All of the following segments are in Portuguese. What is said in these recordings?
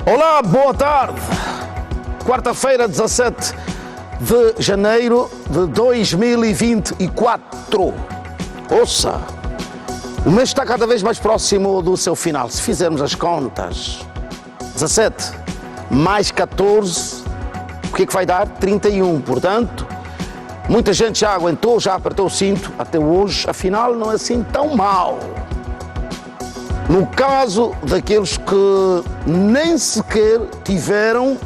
Olá, boa tarde. Quarta-feira, 17 de janeiro de 2024. Ouça, o mês está cada vez mais próximo do seu final. Se fizermos as contas, 17 mais 14, o que é que vai dar? 31. Portanto, muita gente já aguentou, já apertou o cinto até hoje. Afinal, não é assim tão mal. No caso daqueles que nem sequer tiveram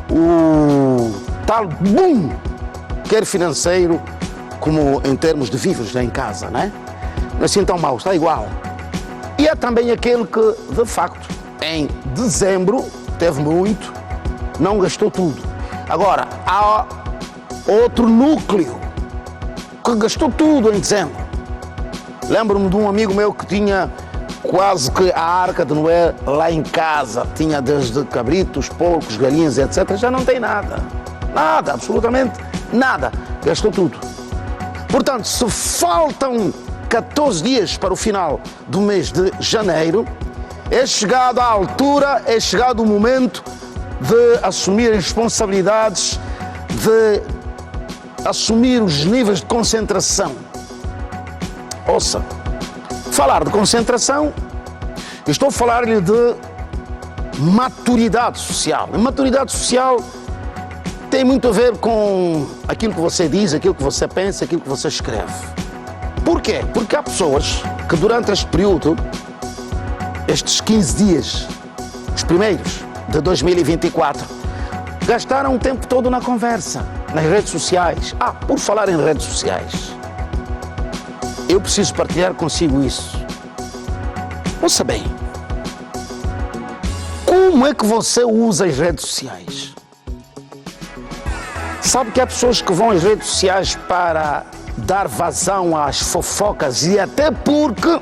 o tal boom, quer financeiro, como em termos de vivos em casa, né? Não é assim tão mau, está igual. E há também aquele que, de facto, em dezembro, teve muito, não gastou tudo. Agora, há outro núcleo que gastou tudo em dezembro. Lembro-me de um amigo meu que tinha quase que a arca de Noé lá em casa. Tinha desde cabritos, porcos, galinhas, etc. Já não tem nada. Nada, absolutamente nada. Gastou tudo. Portanto, se faltam 14 dias para o final do mês de janeiro, é chegado a altura, é chegado o momento de assumir responsabilidades, de assumir os níveis de concentração. Ouça, falar de concentração, eu estou a falar-lhe de maturidade social. A maturidade social tem muito a ver com aquilo que você diz, aquilo que você pensa, aquilo que você escreve. Porquê? Porque há pessoas que durante este período, estes 15 dias, os primeiros de 2024, gastaram o tempo todo na conversa, nas redes sociais. Por falar em redes sociais, eu preciso partilhar consigo isso. Ouça bem, como é que você usa as redes sociais? Sabe que há pessoas que vão às redes sociais para dar vazão às fofocas e até porque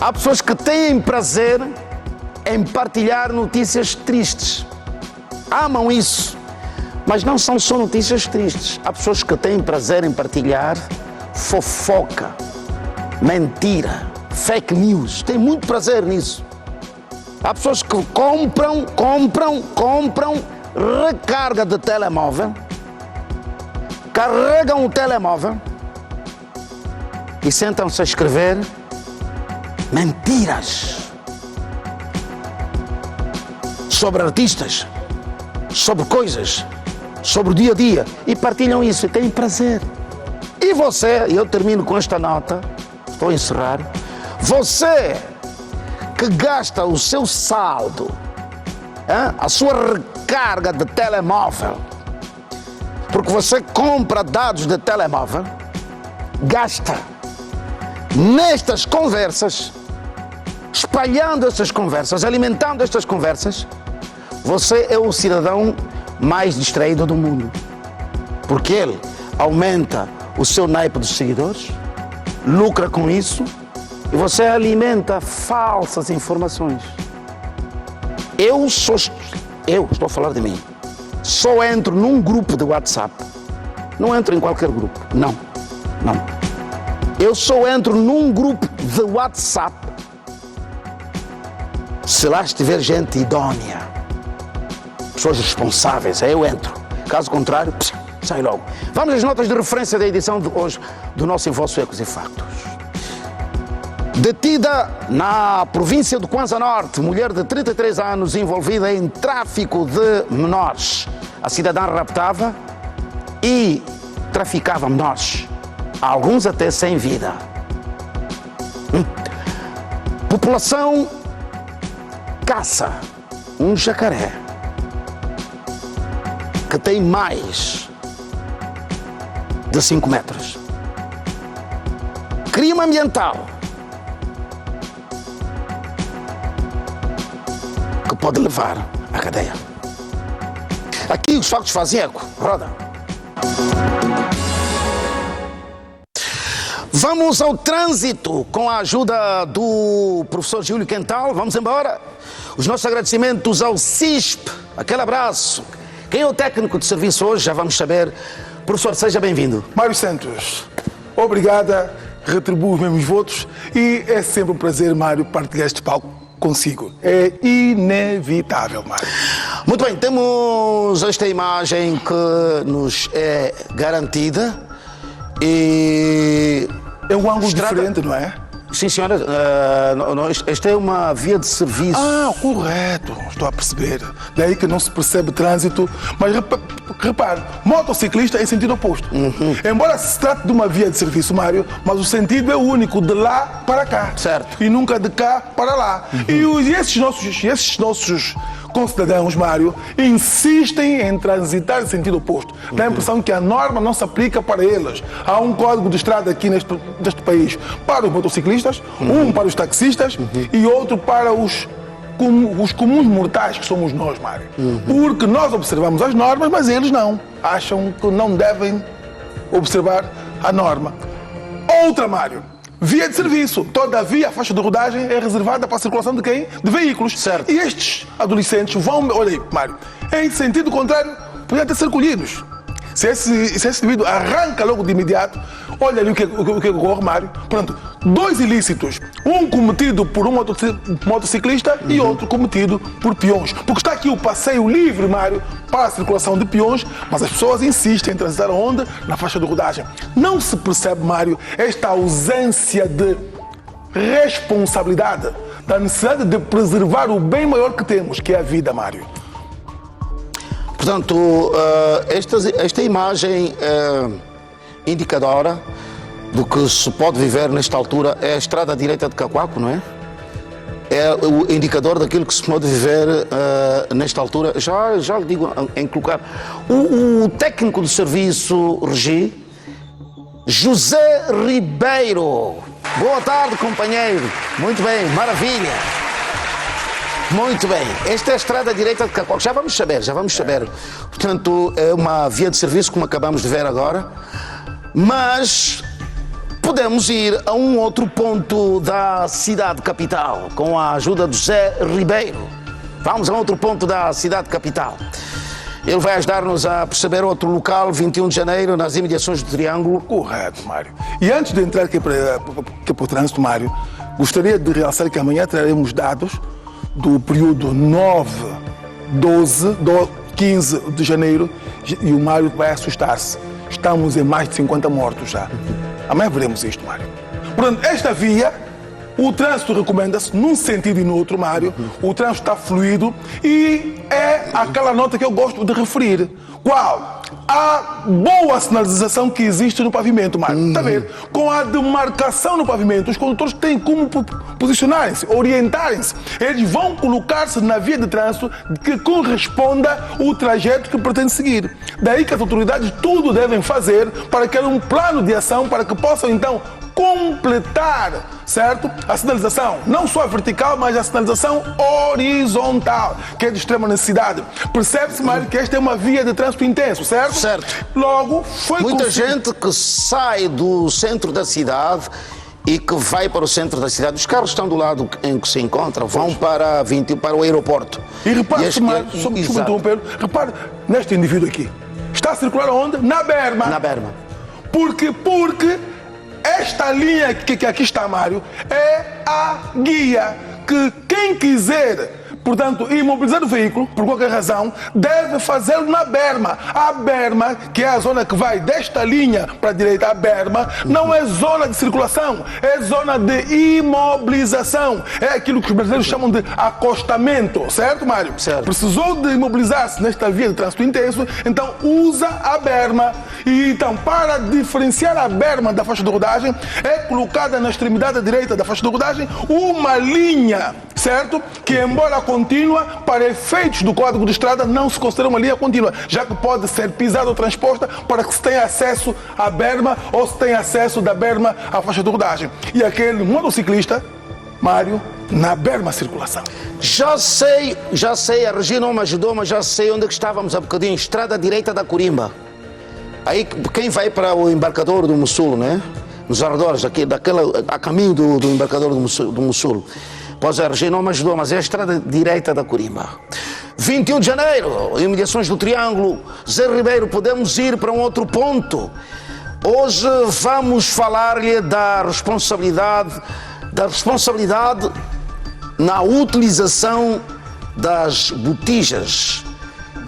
há pessoas que têm prazer em partilhar notícias tristes. Amam isso. Mas não são só notícias tristes. Há pessoas que têm prazer em partilhar fofoca, mentira, fake news. Têm muito prazer nisso. Há pessoas que compram recarga de telemóvel, carregam o telemóvel e sentam-se a escrever mentiras sobre artistas, sobre coisas, sobre o dia a dia, e partilham isso e têm prazer. E você, eu termino com esta nota, estou a encerrar, você que gasta o seu saldo, a sua recarga de telemóvel, porque você compra dados de telemóvel, gasta nestas conversas, espalhando estas conversas, alimentando estas conversas, você é o cidadão mais distraído do mundo, porque ele aumenta o seu naipe dos seguidores, lucra com isso e você alimenta falsas informações. Eu estou a falar de mim, só entro num grupo de WhatsApp, não entro em qualquer grupo, não, eu só entro num grupo de WhatsApp se lá estiver gente idônea, pessoas responsáveis, aí eu entro. Caso contrário, sai logo. Vamos às notas de referência da edição de hoje do nosso Infosso Ecos e Factos. Detida na província do Kwanza Norte, mulher de 33 anos envolvida em tráfico de menores. A cidadã raptava e traficava menores, alguns até sem vida. População caça um jacaré que tem mais de 5 metros. Crime ambiental que pode levar à cadeia. Aqui os factos fazem eco. Roda. Vamos ao trânsito com a ajuda do professor Júlio Quental. Vamos embora. Os nossos agradecimentos ao CISP. Aquele abraço. Quem é o técnico de serviço hoje? Já vamos saber. Professor, seja bem-vindo. Mário Santos, obrigada, retribuo os mesmos votos e é sempre um prazer, Mário, partilhar este palco consigo. É inevitável, Mário. Muito bem, temos esta imagem que nos é garantida e... É um ângulo diferente, não é? Sim, senhora, esta é uma via de serviço. Ah, correto, estou a perceber. Daí que não se percebe trânsito. Mas repare, motociclista em sentido oposto. Embora se trate de uma via de serviço, Mário, mas o sentido é único, de lá para cá. Certo. E nunca de cá para lá. E esses nossos concidadãos, Mário, insistem em transitar em sentido oposto. Dá a impressão que a norma não se aplica para eles. Há um código de estrada aqui neste país para os motociclistas, um para os taxistas e outro para os comuns mortais que somos nós, Mário. Porque nós observamos as normas, mas eles não. Acham que não devem observar a norma. Outra, Mário. Via de serviço. Todavia, a faixa de rodagem é reservada para a circulação de quem? De veículos. Certo. E estes adolescentes vão... Olha aí, Mário. Em sentido contrário, podem até ser colhidos. Se esse indivíduo arranca logo de imediato, olha ali o que ocorre, Mário. Pronto, 2 ilícitos. Um cometido por um motociclista e outro cometido por peões. Porque está aqui o passeio livre, Mário, para a circulação de peões, mas as pessoas insistem em transitar onde? Na faixa de rodagem. Não se percebe, Mário, esta ausência de responsabilidade, da necessidade de preservar o bem maior que temos, que é a vida, Mário. Portanto, esta imagem indicadora do que se pode viver nesta altura é a estrada direita de Cacoaco, não é? É o indicador daquilo que se pode viver nesta altura. Já lhe digo em colocar. O técnico de serviço Regi, José Ribeiro. Boa tarde, companheiro. Muito bem, maravilha. Muito bem, esta é a estrada direita de Cacoaco. Já vamos saber. Portanto, é uma via de serviço, como acabamos de ver agora. Mas podemos ir a um outro ponto da cidade capital, com a ajuda de José Ribeiro. Vamos a outro ponto da cidade capital. Ele vai ajudar-nos a perceber outro local, 21 de janeiro, nas imediações do Triângulo. Correto, Mário. E antes de entrar aqui para o trânsito, Mário, gostaria de realçar que amanhã traremos dados do período 9, 12, 15 de janeiro, e o Mário vai assustar-se. Estamos em mais de 50 mortos já. Amanhã veremos isto, Mário. Portanto, esta via, o trânsito recomenda-se num sentido e no outro, Mário. O trânsito está fluido e é aquela nota que eu gosto de referir. Qual? A boa sinalização que existe no pavimento, Mário. Está a ver? Com a demarcação no pavimento, os condutores têm como posicionarem-se, orientarem-se. Eles vão colocar-se na via de trânsito que corresponda ao trajeto que pretende seguir. Daí que as autoridades tudo devem fazer para que haja um plano de ação para que possam, então, completar, certo? A sinalização, não só a vertical, mas a sinalização horizontal, que é de extrema necessidade. Percebe-se, Mário, que esta é uma via de trânsito intenso, certo? Certo. Logo, foi muita gente que sai do centro da cidade e que vai para o centro da cidade. Os carros estão do lado em que se encontram, vão para o aeroporto. E repare, Mário, só me interromper, repare neste indivíduo aqui. Está a circular onde? Na berma. Na berma. Porque esta linha que aqui está, Mário, é a guia que quem quiser, portanto, imobilizar o veículo, por qualquer razão, deve fazê-lo na berma. A berma, que é a zona que vai desta linha para a direita, a berma, não é zona de circulação, é zona de imobilização. É aquilo que os brasileiros chamam de acostamento, certo, Mário? Certo. Precisou de imobilizar-se nesta via de trânsito intenso, então usa a berma. E então, para diferenciar a berma da faixa de rodagem, é colocada na extremidade direita da faixa de rodagem uma linha, certo? Que, embora contínua, para efeitos do Código de Estrada, não se considera uma linha contínua, já que pode ser pisada ou transposta para que se tenha acesso à berma ou se tenha acesso da berma à faixa de rodagem. E aquele motociclista, Mário, na berma circulação. Já sei, a Regina não me ajudou, mas já sei onde é que estávamos há bocadinho, estrada direita da Corimba. Aí quem vai para o embarcador do Mussul, né? Nos arredores, a caminho do embarcador do Mussul. Pois a Regina não me ajudou, mas é a estrada direita da Corimba. 21 de janeiro, imediações do Triângulo. Zé Ribeiro, podemos ir para um outro ponto. Hoje vamos falar-lhe da responsabilidade na utilização das botijas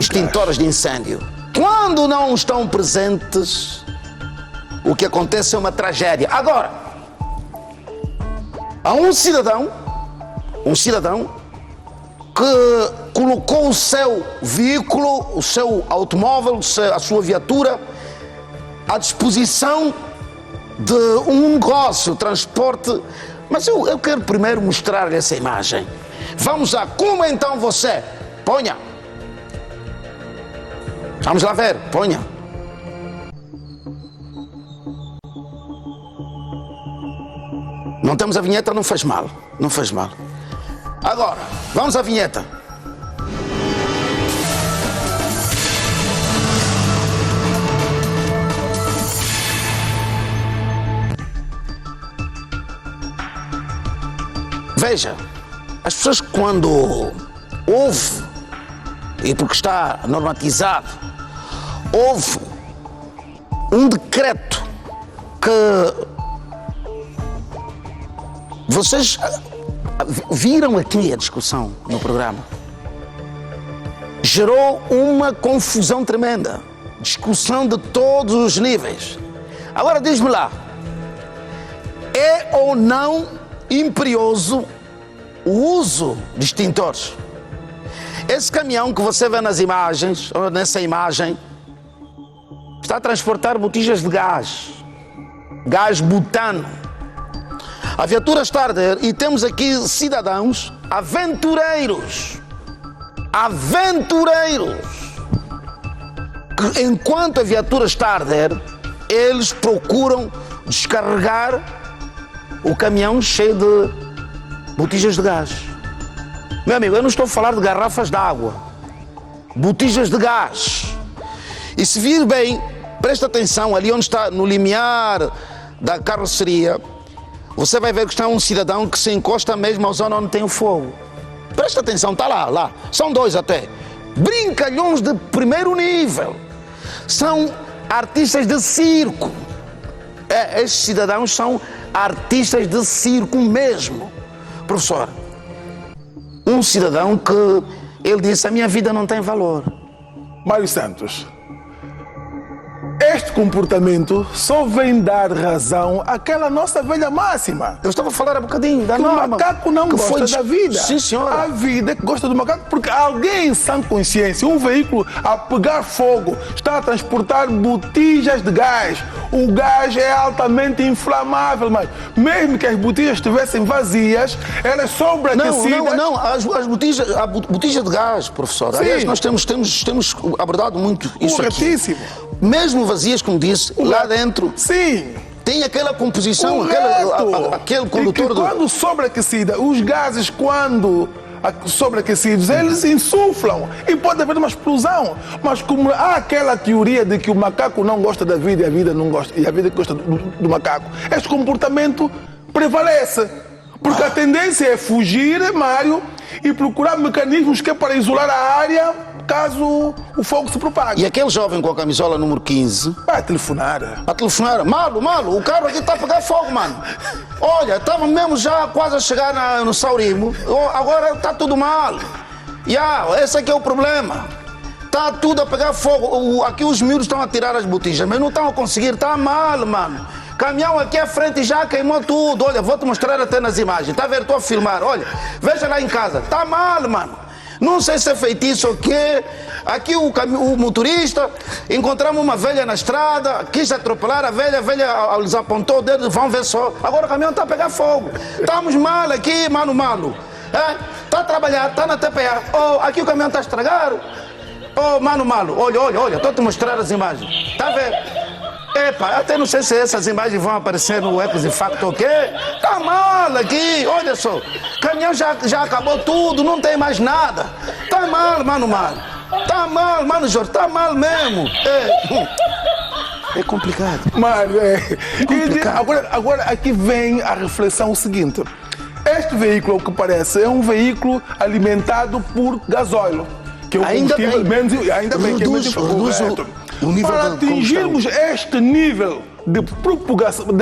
extintoras de incêndio. Quando não estão presentes, o que acontece é uma tragédia. Agora, há um cidadão que colocou o seu veículo, o seu automóvel, a sua viatura à disposição de um negócio, transporte. Mas eu quero primeiro mostrar-lhe essa imagem. Vamos lá, como então você? Ponha. Vamos lá ver, ponha. Não temos a vinheta, não faz mal, não faz mal. Agora, vamos à vinheta. Veja, as pessoas quando ouvem, e porque está normatizado, houve um decreto que vocês viram aqui a discussão no programa. Gerou uma confusão tremenda. Discussão de todos os níveis. Agora diz-me lá, é ou não imperioso o uso de extintores? Esse caminhão que você vê nas imagens, ou nessa imagem, está a transportar botijas de gás butano. A viatura está a arder e temos aqui cidadãos aventureiros, que enquanto a viatura está a arder, eles procuram descarregar o caminhão cheio de botijas de gás. Meu amigo, eu não estou a falar de garrafas de água, botijas de gás. E se vir bem, presta atenção, ali onde está, no limiar da carroceria, você vai ver que está um cidadão que se encosta mesmo à zona onde tem o fogo. Presta atenção, está lá. São dois até. Brincalhões de primeiro nível. São artistas de circo. Estes cidadãos são artistas de circo mesmo. Professor, um cidadão que ele disse, a minha vida não tem valor. Mário Santos, este comportamento só vem dar razão àquela nossa velha máxima. Eu estava a falar há bocadinho da que norma. O macaco não gosta da vida. Sim, senhora. A vida que gosta do macaco, porque alguém em sã consciência, um veículo a pegar fogo, está a transportar botijas de gás. O gás é altamente inflamável, mas mesmo que as botijas estivessem vazias, elas sobreaquecidas... Não, as botijas, a botija de gás, professor. Sim. Aliás, nós temos abordado muito isso Corretíssimo. aqui. Mesmo vazias, como disse, lá dentro. Sim. Tem aquela composição, aquele condutor. E que quando sobreaquecida, os gases, quando sobreaquecidos, eles insuflam e pode haver uma explosão. Mas como há aquela teoria de que o macaco não gosta da vida e a vida não gosta, e a vida gosta do macaco, este comportamento prevalece. Porque a tendência é fugir, Mário, e procurar mecanismos que é para isolar a área caso o fogo se propague. E aquele jovem com a camisola número 15... Vai telefonar. A telefonar. Malo, o carro aqui está a pegar fogo, mano. Olha, estava mesmo já quase a chegar no Saurimo. Agora está tudo mal. Esse aqui é o problema. Está tudo a pegar fogo. Aqui os miúdos estão a tirar as botijas, mas não estão a conseguir. Está mal, mano. Caminhão aqui à frente já queimou tudo. Olha, vou-te mostrar até nas imagens. Está a ver? Estou a filmar. Olha, veja lá em casa. Está mal, mano. Não sei se é feitiço ou quê. Aqui o motorista, encontramos uma velha na estrada, quis atropelar a velha lhes apontou o dedo, vão ver só. Agora o caminhão está a pegar fogo. Estamos mal aqui, mano. Está a trabalhar, está na TPA. Aqui o caminhão está a estragar. Mano, olha, estou a te mostrar as imagens. Está a ver? Até não sei se essas imagens vão aparecer no Ecos e Facto, o quê? Tá mal aqui, olha só. Caminhão já acabou tudo, não tem mais nada. Tá mal, mano. Tá mal, mano Jorge, tá mal mesmo. É complicado. Mário, Agora aqui vem a reflexão seguinte. Este veículo, ao que parece, é um veículo alimentado por gasóleo. Que é o combustível menos... Ainda bem que é menos correto. Para atingirmos este nível de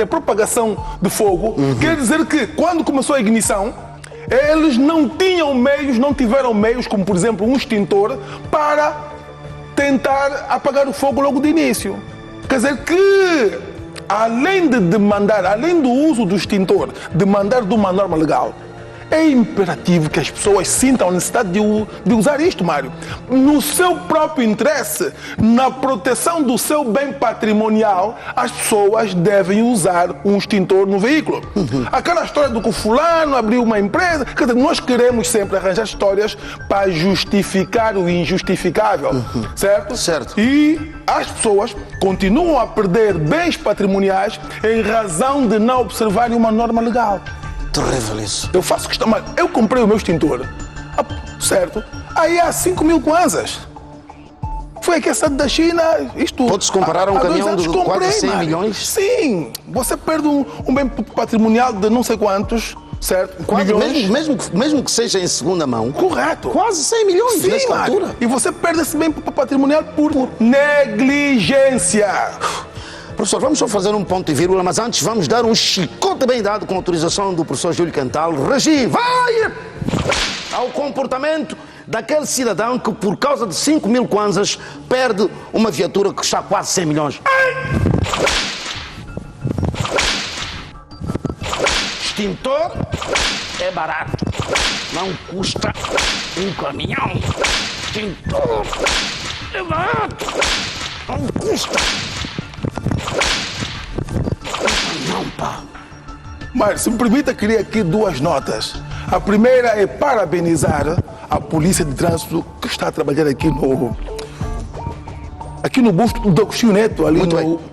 propagação de fogo, quer dizer que quando começou a ignição, Eles não tinham meios, não tiveram meios, como por exemplo um extintor, para tentar apagar o fogo logo de início. Quer dizer que, além de demandar, além do uso do extintor, demandar de uma norma legal, é imperativo que as pessoas sintam a necessidade de usar isto, Mário. No seu próprio interesse, na proteção do seu bem patrimonial, as pessoas devem usar um extintor no veículo. Aquela história do que o fulano abriu uma empresa, quer dizer, nós queremos sempre arranjar histórias para justificar o injustificável, certo? Certo. E as pessoas continuam a perder bens patrimoniais em razão de não observarem uma norma legal. Terrível isso. Eu faço questão, mas eu comprei o meu extintor, certo? Aí há 5 mil kwanzas. Foi aquecido da China, isto... Pode-se comparar a um há 2 caminhão anos de comprei, quase 100 Mário. milhões? Sim, você perde um bem patrimonial de não sei quantos, certo? Quase, Milhões. mesmo que seja em segunda mão. Correto. Quase 100 milhões Sim, nesta Mário. altura. E você perde esse bem patrimonial por negligência. Professor, vamos só fazer um ponto e vírgula, mas antes vamos dar um chicote bem dado com autorização do professor Júlio Cantal. Regi, vai ao comportamento daquele cidadão que, por causa de 5 mil kwanzas, perde uma viatura que está quase 100 milhões. Extintor é barato, não custa um caminhão. Extintor é barato, não custa. Não, pá. Mas, se me permita, queria aqui 2 notas. A primeira é parabenizar a Polícia de Trânsito que está a trabalhar aqui no busto do Agostinho Neto, ali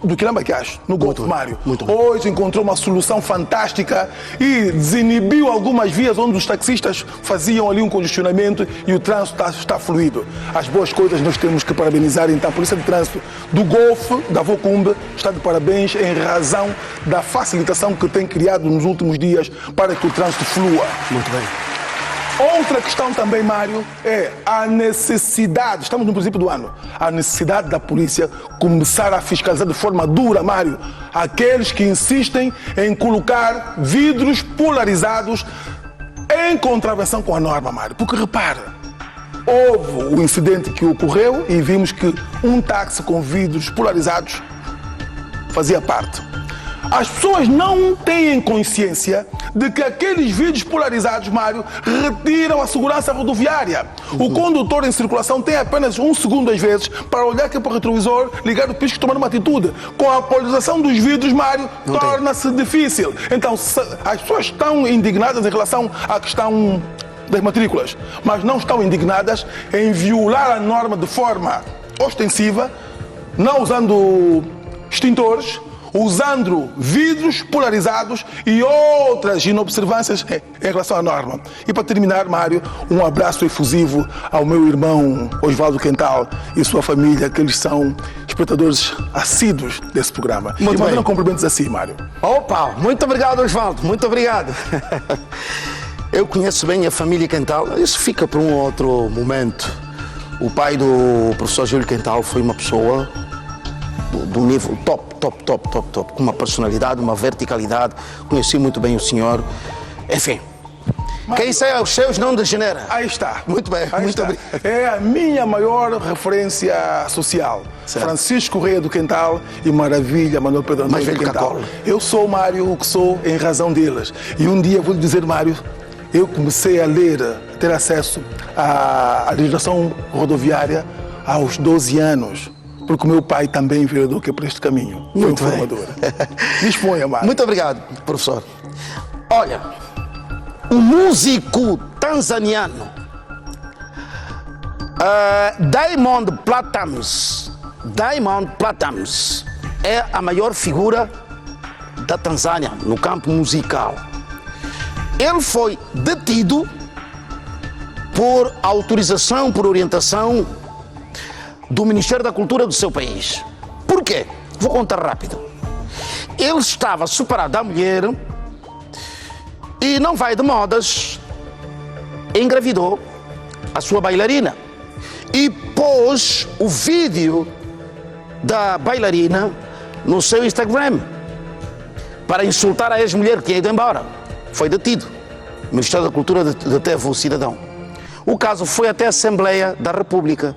do Quirambaquiacho, no Golfo Mário. Hoje encontrou uma solução fantástica e desinibiu algumas vias onde os taxistas faziam ali um congestionamento e o trânsito está fluido. As boas coisas nós temos que parabenizar, então a Polícia de Trânsito do Golfo, da Vocumbe, está de parabéns em razão da facilitação que tem criado nos últimos dias para que o trânsito flua. Muito bem. Outra questão também, Mário, é a necessidade, estamos no princípio do ano, a necessidade da polícia começar a fiscalizar de forma dura, Mário, aqueles que insistem em colocar vidros polarizados em contravenção com a norma, Mário. Porque repara, houve o incidente que ocorreu e vimos que um táxi com vidros polarizados fazia parte. As pessoas não têm consciência de que aqueles vidros polarizados, Mário, retiram a segurança rodoviária. O condutor em circulação tem apenas 1 segundo, às vezes, para olhar aqui para o retrovisor, ligar o pisco e tomar uma atitude. Com a polarização dos vidros, Mário, torna-se difícil. Então, as pessoas estão indignadas em relação à questão das matrículas, mas não estão indignadas em violar a norma de forma ostensiva, não usando extintores, usando vidros polarizados e outras inobservâncias em relação à norma. E para terminar, Mário, um abraço efusivo ao meu irmão Osvaldo Quental e sua família, que eles são espectadores assíduos desse programa. Muito e mandam bem. cumprimentos assim, Mário. Opa, muito obrigado, Osvaldo, muito obrigado. Eu conheço bem a família Quental, isso fica para um outro momento. O pai do professor Júlio Quental foi uma pessoa do nível top, com uma personalidade, uma verticalidade. Conheci muito bem o senhor. Enfim, quem sai aos seus não degenera. Aí está. Muito bem, Aí muito está. obrigado. É a minha maior referência social. Certo. Francisco Correia do Quental e Maravilha Manuel Pedro Mais António do velho que a Quental. cola. Eu sou, Mário, o que sou em razão deles. E um dia, vou lhe dizer, Mário, eu comecei a ler, a ter acesso à legislação rodoviária aos 12 anos. Porque o meu pai também veio que por este caminho. Foi Muito um bem. formador. Disponha, Mário. Muito obrigado, professor. Olha, o músico tanzaniano Diamond Platnumz é a maior figura da Tanzânia no campo musical. Ele foi detido por autorização, por orientação do Ministério da Cultura do seu país. Por quê? Vou contar rápido. Ele estava separado da mulher e não vai de modas, engravidou a sua bailarina e pôs o vídeo da bailarina no seu Instagram para insultar a ex-mulher que tinha ido embora. Foi detido. O Ministério da Cultura deteve o cidadão. O caso foi até a Assembleia da República.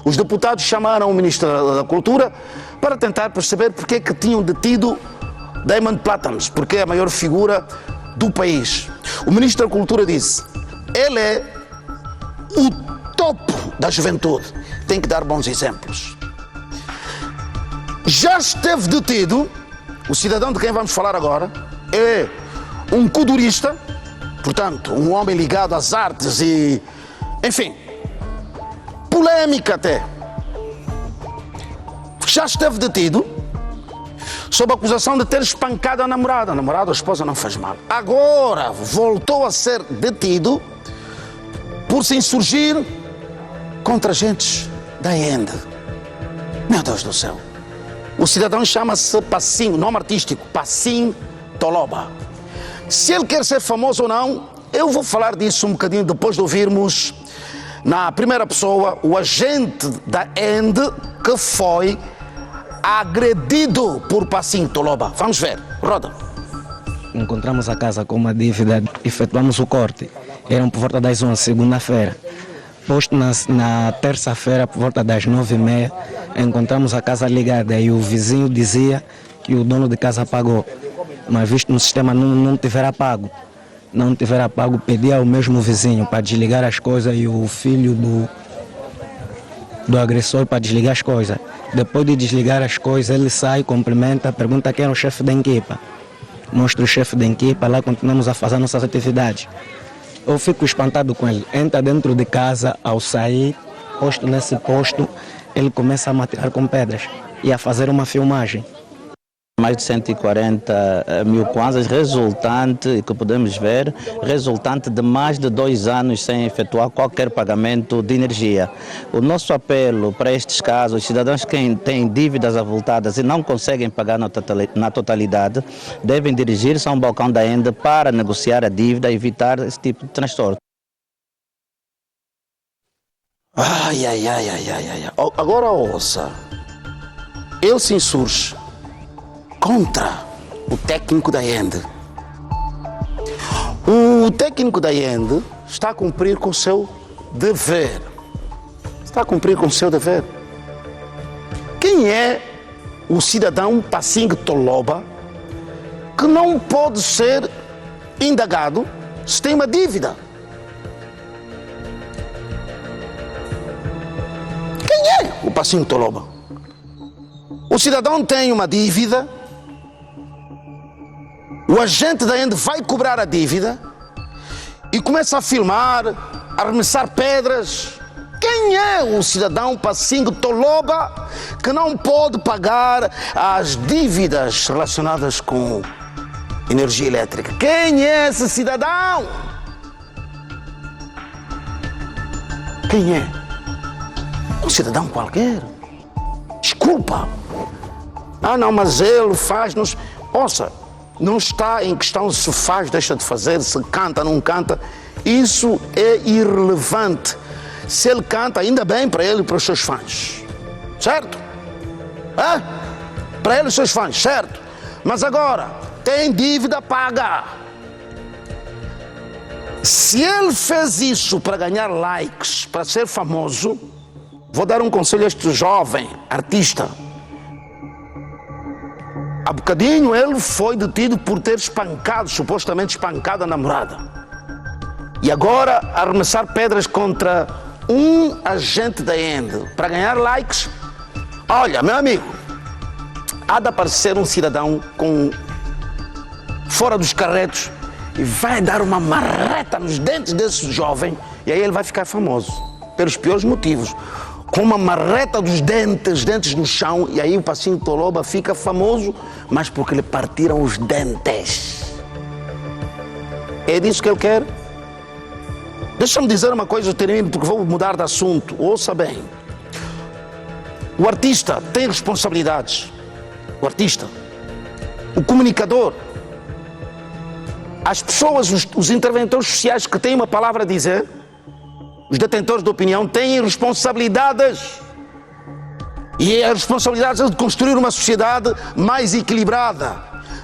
Os deputados chamaram o Ministro da Cultura para tentar perceber porque é que tinham detido Diamond Platnumz, porque é a maior figura do país. O Ministro da Cultura disse: ele é o topo da juventude, tem que dar bons exemplos. Já esteve detido, o cidadão de quem vamos falar agora é um kudurista, portanto, um homem ligado às artes e, enfim, polêmica até. Já esteve detido sob a acusação de ter espancado a namorada. A namorada ou a esposa não faz mal. Agora voltou a ser detido por se insurgir contra agentes da ENDE. Meu Deus do céu. O cidadão chama-se Passim, nome artístico, Passim Toloba. Se ele quer ser famoso ou não, eu vou falar disso um bocadinho depois de ouvirmos, na primeira pessoa, o agente da ENDE que foi agredido por Passim Toloba. Vamos ver, roda. Encontramos a casa com uma dívida, efetuamos o corte. Eram por volta das 11, segunda-feira. Posto na terça-feira, por volta das 9h30, encontramos a casa ligada e o vizinho dizia que o dono de casa pagou. Mas visto no sistema não tiver pago. Não tiver pago, pedia ao mesmo vizinho para desligar as coisas e o filho do agressor para desligar as coisas. Depois de desligar as coisas, ele sai, cumprimenta, pergunta quem era o chefe da equipa. Mostra o chefe da equipa, lá continuamos a fazer nossas atividades. Eu fico espantado com ele. Entra dentro de casa, ao sair, posto nesse posto, ele começa a me atirar com pedras e a fazer uma filmagem. Mais de 140 mil kwanzas, resultante, que podemos ver, resultante de mais de 2 anos sem efetuar qualquer pagamento de energia. O nosso apelo para estes casos, os cidadãos que têm dívidas avultadas e não conseguem pagar na totalidade, devem dirigir-se a um balcão da ENDE para negociar a dívida e evitar esse tipo de transtorno. Ai. Agora ouça. Ele se insurge contra o técnico da ENDE. O técnico da ENDE está a cumprir com o seu dever. Está a cumprir com o seu dever. Quem é o cidadão Passim Toloba que não pode ser indagado se tem uma dívida? Quem é o Passim Toloba? O cidadão tem uma dívida. O agente da ENDE vai cobrar a dívida e começa a filmar, a arremessar pedras. Quem é o cidadão Passim Toloba que não pode pagar as dívidas relacionadas com energia elétrica? Quem é esse cidadão? Quem é? Um cidadão qualquer. Desculpa. Não, mas ele faz-nos... Ouça, não está em questão se faz, deixa de fazer, se canta, não canta. Isso é irrelevante. Se ele canta, ainda bem para ele e para os seus fãs. Certo? Para ele e os seus fãs, certo? Mas agora, tem dívida, paga. Se ele fez isso para ganhar likes, para ser famoso, vou dar um conselho a este jovem artista. Há bocadinho ele foi detido por ter espancado, supostamente espancado a namorada. E agora arremessar pedras contra um agente da ENDE para ganhar likes. Olha, meu amigo, há de aparecer um cidadão fora dos carretos e vai dar uma marreta nos dentes desse jovem e aí ele vai ficar famoso, pelos piores motivos. Com uma marreta dos dentes no chão, e aí o Passim Toloba fica famoso, mas porque lhe partiram os dentes. É disso que ele quer? Deixa-me dizer uma coisa, eu termino, porque vou mudar de assunto. Ouça bem. O artista tem responsabilidades. O artista. O comunicador. As pessoas, os interventores sociais que têm uma palavra a dizer, os detentores de opinião têm responsabilidades. E a responsabilidade é de construir uma sociedade mais equilibrada.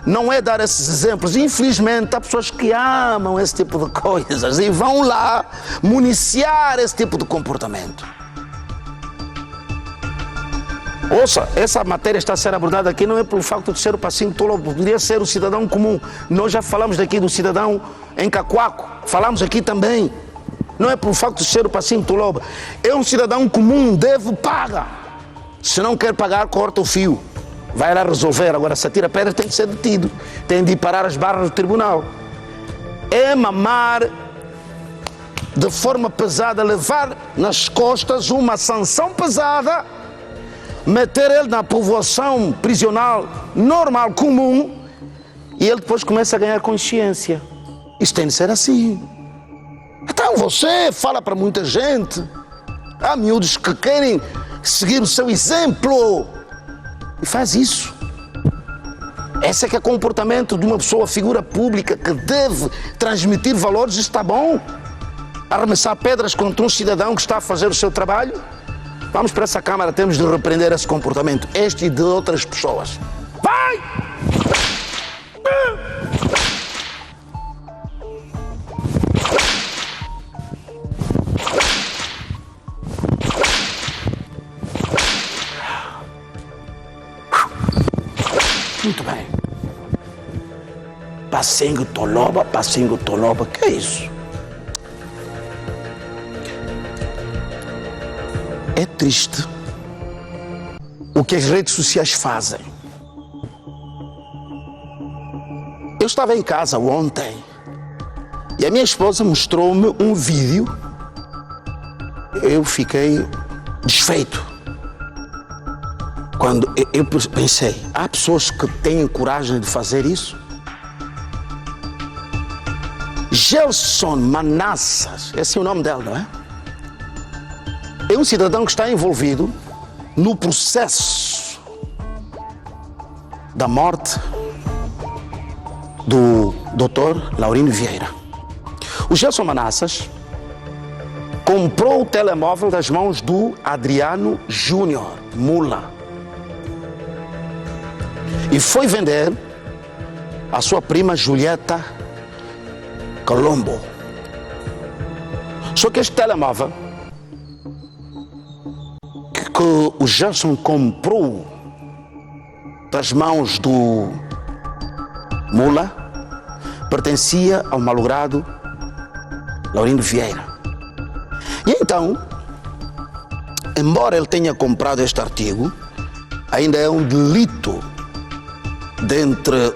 não é dar esses exemplos. Infelizmente, há pessoas que amam esse tipo de coisas e vão lá municiar esse tipo de comportamento. Ouça, essa matéria está a ser abordada aqui não é pelo facto de ser o Passinho Toloba, poderia ser o cidadão comum. Nós já falamos daqui do cidadão em Cacoaco, falamos aqui também. Não é pelo facto de ser o Passinho Toloba. É um cidadão comum, deve pagar. Se não quer pagar, corta o fio. Vai lá resolver. Agora, se atira pedra, tem que ser detido. Tem de ir parar as barras do tribunal. É mamar de forma pesada, levar nas costas uma sanção pesada, meter ele na povoação prisional normal, comum, e ele depois começa a ganhar consciência. Isso tem de ser assim. Então você fala para muita gente, há miúdos que querem seguir o seu exemplo e faz isso. Esse é que é o comportamento de uma pessoa, figura pública, que deve transmitir valores. Isso está bom? Arremessar pedras contra um cidadão que está a fazer o seu trabalho? Vamos para essa Câmara, temos de repreender esse comportamento, este e de outras pessoas. Vai! Muito bem. Passinho Toloba, que é isso? É triste o que as redes sociais fazem. Eu estava em casa ontem e a minha esposa mostrou-me um vídeo. Eu fiquei desfeito. Quando eu pensei, há pessoas que têm coragem de fazer isso? Gelson Manassas, esse é o nome dela, não é? É um cidadão que está envolvido no processo da morte do Dr. Laurindo Vieira. O Gelson Manassas comprou o telemóvel das mãos do Adriano Júnior Mula e foi vender à sua prima Julieta Colombo. Só que este telemóvel que o Gelson comprou das mãos do Mula pertencia ao malogrado Laurindo Vieira. E então, embora ele tenha comprado este artigo, ainda é um delito dentre,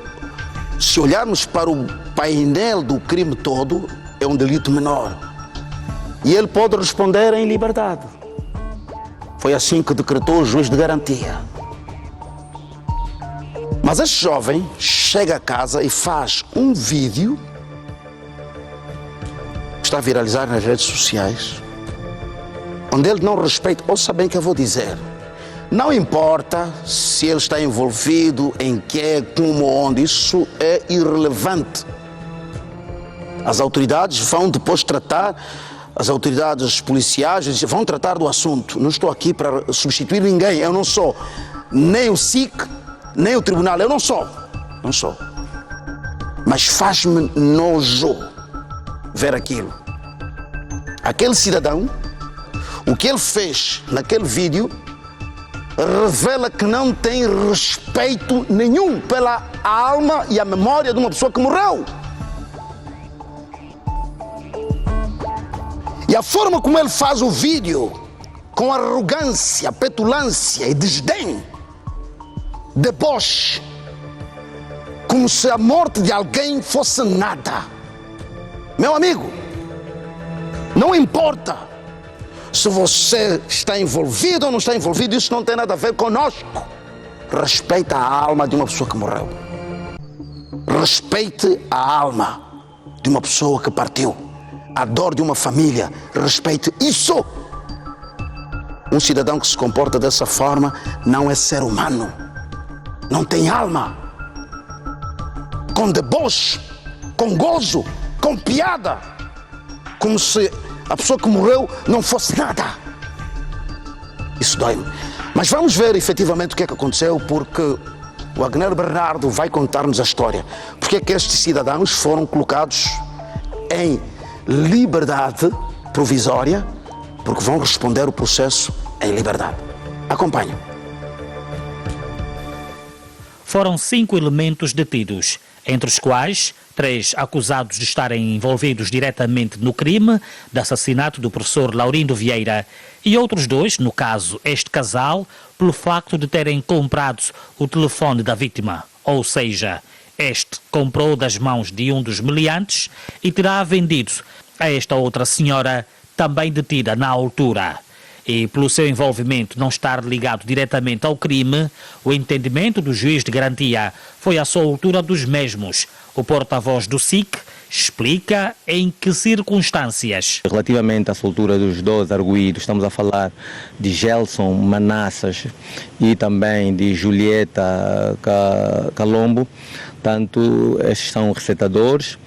se olharmos para o painel do crime todo, é um delito menor. E ele pode responder em liberdade. Foi assim que decretou o juiz de garantia. Mas este jovem chega a casa e faz um vídeo que está a viralizar nas redes sociais, onde ele não respeita. Ouça bem o que eu vou dizer. Não importa se ele está envolvido em que, como, onde, isso é irrelevante. As autoridades vão depois tratar, as autoridades policiais vão tratar do assunto. Não estou aqui para substituir ninguém. Eu não sou nem o SIC, nem o tribunal. Eu não sou. Mas faz-me nojo ver aquilo. Aquele cidadão, o que ele fez naquele vídeo, revela que não tem respeito nenhum pela alma e a memória de uma pessoa que morreu. E a forma como ele faz o vídeo, com arrogância, petulância e desdém, deboche, como se a morte de alguém fosse nada. Meu amigo, não importa se você está envolvido ou não está envolvido, isso não tem nada a ver conosco. Respeita a alma de uma pessoa que morreu. Respeite a alma de uma pessoa que partiu. A dor de uma família. Respeite isso. Um cidadão que se comporta dessa forma não é ser humano. Não tem alma. Com deboche, com gozo, com piada. Como se a pessoa que morreu não fosse nada. Isso dói-me. Mas vamos ver efetivamente o que é que aconteceu, porque O Agnello Bernardo vai contar-nos a história. Porque é que estes cidadãos foram colocados em liberdade provisória? Porque vão responder o processo em liberdade. Acompanhe. Foram 5 elementos detidos, entre os quais 3 acusados de estarem envolvidos diretamente no crime de assassinato do professor Laurindo Vieira e outros 2, no caso este casal, pelo facto de terem comprado o telefone da vítima. Ou seja, este comprou das mãos de um dos meliantes e terá vendido a esta outra senhora, também detida na altura. E pelo seu envolvimento não estar ligado diretamente ao crime, o entendimento do juiz de garantia foi a soltura dos mesmos. O porta-voz do SIC explica em que circunstâncias. Relativamente à soltura dos 2 arguidos, estamos a falar de Gelson Manassas e também de Julieta Calombo. Tanto estes são recetadores,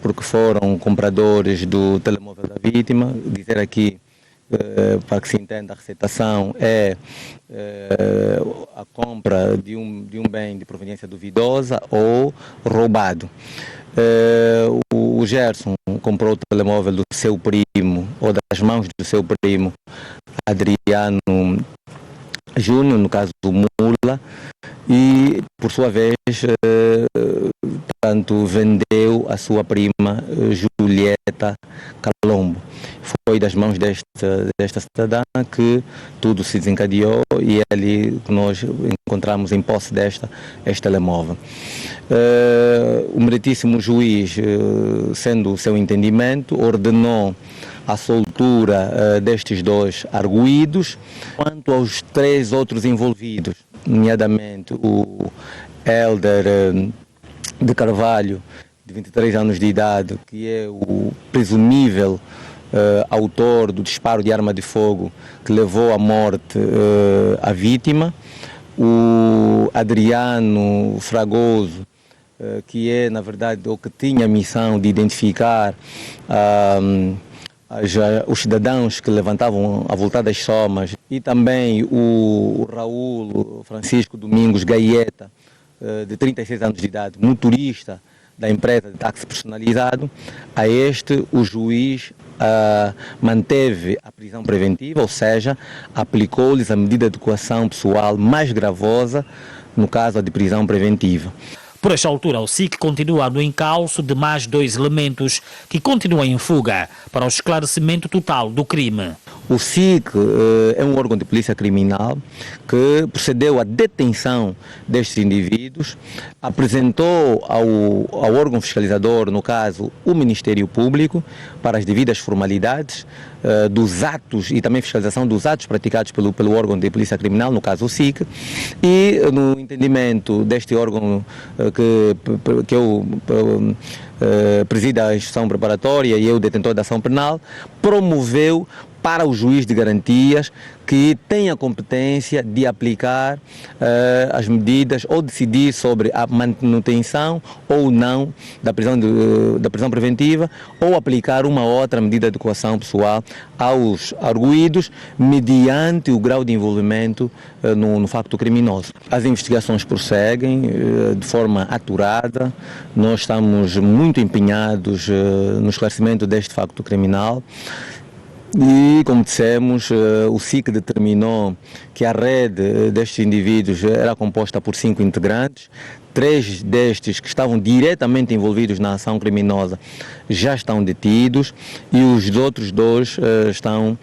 porque foram compradores do telemóvel da vítima. Dizer aqui, para que se entenda, a recetação é a compra de um bem de proveniência duvidosa ou roubado. O Gerson comprou o telemóvel do seu primo, ou das mãos do seu primo, Adriano Júnior, no caso do Mula, e por sua vez portanto, vendeu a sua prima Julieta Calombo. Foi das mãos desta cidadã que tudo se desencadeou e é ali que nós encontramos em posse este telemóvel. O meritíssimo juiz, sendo o seu entendimento, ordenou a soltura destes 2 arguidos. Quanto aos 3 outros envolvidos, nomeadamente o Hélder de Carvalho, de 23 anos de idade, que é o presumível autor do disparo de arma de fogo que levou à morte a vítima, o Adriano Fragoso, que é, na verdade, o que tinha a missão de identificar os cidadãos que levantavam avultadas somas, e também o Raul Francisco Domingos Gaieta, de 36 anos de idade, motorista da empresa de táxi personalizado. A este o juiz manteve a prisão preventiva, ou seja, aplicou-lhes a medida de coação pessoal mais gravosa, no caso a de prisão preventiva. Por esta altura, o SIC continua no encalço de mais 2 elementos que continuam em fuga para o esclarecimento total do crime. O SIC é um órgão de polícia criminal que procedeu à detenção destes indivíduos, apresentou ao órgão fiscalizador, no caso o Ministério Público, para as devidas formalidades dos atos e também fiscalização dos atos praticados pelo órgão de polícia criminal, no caso o SIC, e no entendimento deste órgão que eu presido a instrução preparatória e eu detentor da ação penal, promoveu para o juiz de garantias que tem a competência de aplicar as medidas ou decidir sobre a manutenção ou não da prisão preventiva ou aplicar uma outra medida de coação pessoal aos arguidos mediante o grau de envolvimento no facto criminoso. As investigações prosseguem de forma aturada, nós estamos muito empenhados no esclarecimento deste facto criminal. E, como dissemos, o SIC determinou que a rede destes indivíduos era composta por 5 integrantes. 3 destes que estavam diretamente envolvidos na ação criminosa já estão detidos e os outros 2 estão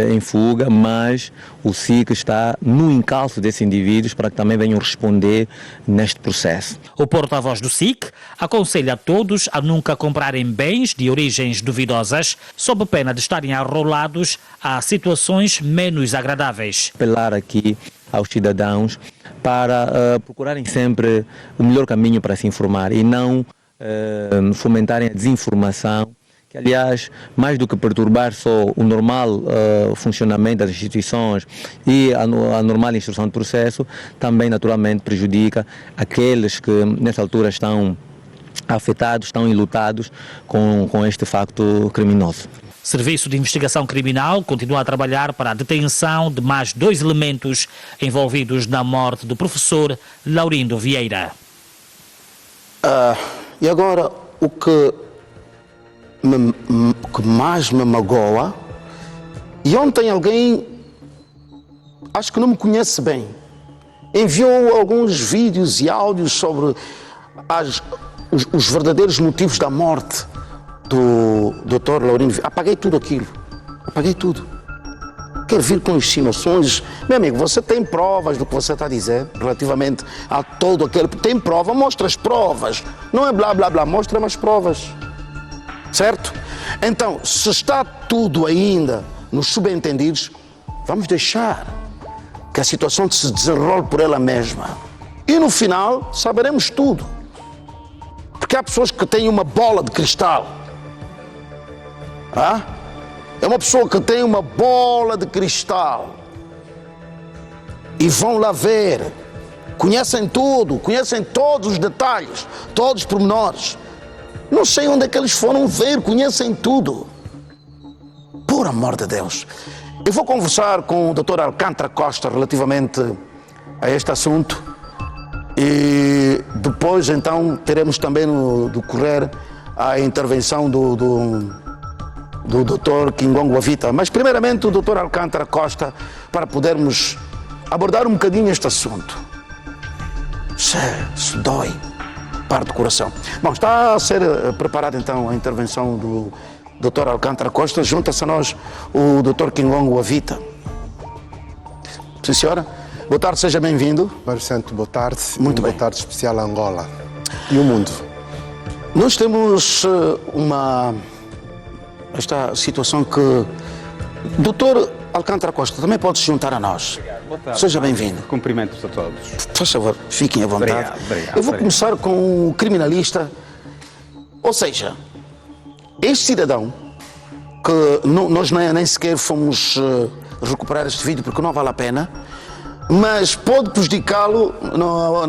em fuga, mas o SIC está no encalço desses indivíduos para que também venham responder neste processo. O porta-voz do SIC aconselha a todos a nunca comprarem bens de origens duvidosas, sob pena de estarem arrolados a situações menos agradáveis. Apelar aqui aos cidadãos para procurarem sempre o melhor caminho para se informar e não fomentarem a desinformação, que aliás, mais do que perturbar só o normal funcionamento das instituições e a normal instrução de processo, também naturalmente prejudica aqueles que nessa altura estão afetados, estão enlutados com este facto criminoso. Serviço de Investigação Criminal continua a trabalhar para a detenção de mais 2 elementos envolvidos na morte do professor Laurindo Vieira. E agora, o que mais me magoa, e ontem alguém, acho que não me conhece bem, enviou alguns vídeos e áudios sobre os verdadeiros motivos da morte do Dr. Laurindo Vieira. Apaguei tudo aquilo, apaguei tudo. Quer vir com insinuações? Meu amigo, você tem provas do que você está a dizer relativamente a todo aquele... Tem prova, mostra as provas. Não é blá blá blá, mostra-me as provas. Certo? Então, se está tudo ainda nos subentendidos, vamos deixar que a situação se desenrole por ela mesma. E no final, saberemos tudo. Porque há pessoas que têm uma bola de cristal. É uma pessoa que tem uma bola de cristal e vão lá ver, conhecem tudo, conhecem todos os detalhes, todos os pormenores. Não sei onde é que eles foram ver, conhecem tudo. Por amor de Deus. Eu vou conversar com o Dr. Alcântara Costa relativamente a este assunto e depois então teremos também no decorrer a intervenção do Dr. Kingongo Avita, mas primeiramente o Dr. Alcântara Costa, para podermos abordar um bocadinho este assunto. Se dói, parte do coração. Bom, está a ser preparada então a intervenção do Dr. Alcântara Costa, junta-se a nós o Dr. Kingongo Avita. Sim, senhora. Boa tarde, seja bem-vindo. Mário Santo, boa tarde. Muito bem. Boa tarde especial a Angola e o mundo. Nós temos esta situação que Dr. Alcântara Costa também pode se juntar a nós. Boa tarde. Seja bem-vindo. Cumprimentos a todos. Faz favor, fiquem à vontade. Obrigado, Eu vou começar com o criminalista. Ou seja, este cidadão, que nós nem sequer fomos recuperar este vídeo porque não vale a pena, mas pode prejudicá-lo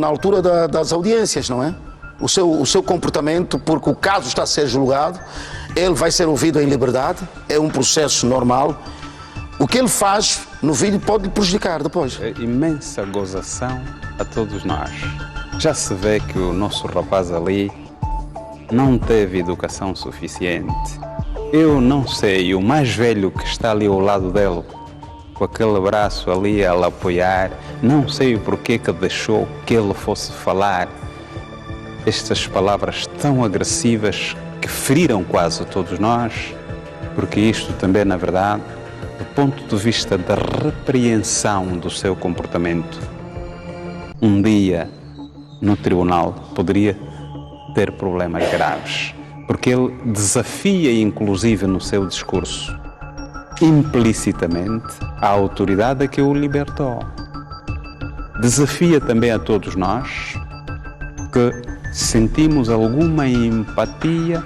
na altura das audiências, não é? O seu comportamento, porque o caso está a ser julgado, ele vai ser ouvido em liberdade, é um processo normal. O que ele faz no vídeo pode lhe prejudicar depois. É imensa gozação a todos nós. Já se vê que o nosso rapaz ali não teve educação suficiente. Eu não sei, o mais velho que está ali ao lado dele, com aquele braço ali a lhe apoiar, não sei o porquê que deixou que ele fosse falar estas palavras tão agressivas que feriram quase todos nós, porque isto também, na verdade, do ponto de vista da repreensão do seu comportamento, um dia no tribunal poderia ter problemas graves, porque ele desafia, inclusive no seu discurso, implicitamente a autoridade que o libertou. Desafia também a todos nós que sentimos alguma empatia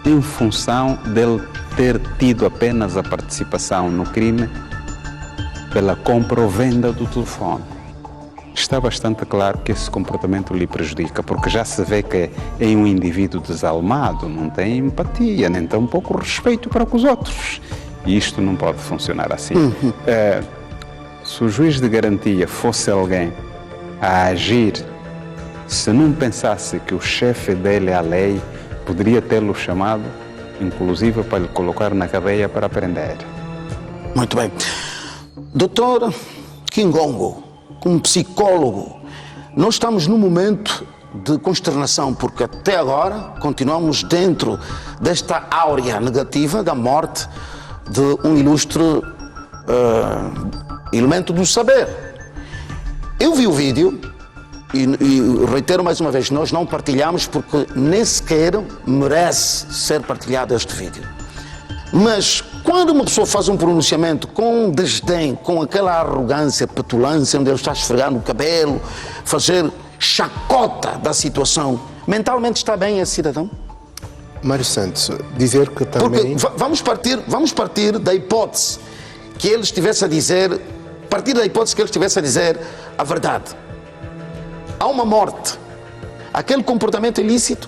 em função dele ter tido apenas a participação no crime pela compra ou venda do telefone. Está bastante claro que esse comportamento lhe prejudica, porque já se vê que é um indivíduo desalmado, não tem empatia, nem tão pouco respeito para com os outros. E isto não pode funcionar assim. Se o juiz de garantia fosse alguém a agir, se não pensasse que o chefe dele é a lei, poderia tê-lo chamado, inclusive para lhe colocar na cadeia para prender. Muito bem. Doutor Kingongo, como psicólogo, nós estamos num momento de consternação, porque até agora continuamos dentro desta áurea negativa da morte de um ilustre elemento do saber. Eu vi o vídeo e reitero mais uma vez, nós não partilhamos porque nem sequer merece ser partilhado este vídeo. Mas quando uma pessoa faz um pronunciamento com desdém, com aquela arrogância, petulância, onde ele está esfregando o cabelo, fazer chacota da situação, mentalmente está bem esse cidadão? Mário Santos, dizer que também... Porque vamos partir da hipótese que ele estivesse a dizer, a verdade. Há uma morte. Aquele comportamento ilícito?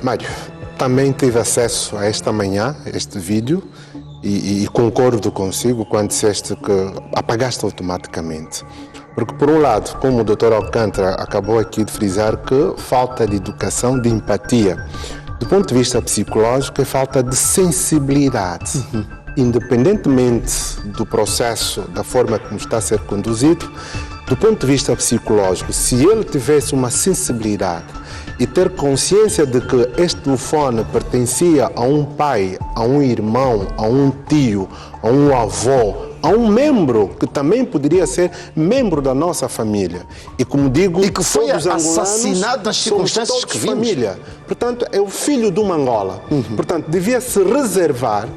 Mário, também tive acesso a esta manhã, este vídeo, e concordo consigo quando disseste que apagaste automaticamente. Porque, por um lado, como o Dr. Alcântara acabou aqui de frisar, que falta de educação, de empatia. Do ponto de vista psicológico, é falta de sensibilidade. Independentemente do processo, da forma como está a ser conduzido, do ponto de vista psicológico, se ele tivesse uma sensibilidade e ter consciência de que este telefone pertencia a um pai, a um irmão, a um tio, a um avô, a um membro que também poderia ser membro da nossa família. E como digo, E que foi todos angolanos assassinado nas somos circunstâncias todos que vimos. família. Portanto, é o filho de uma Angola. Portanto, devia-se reservar,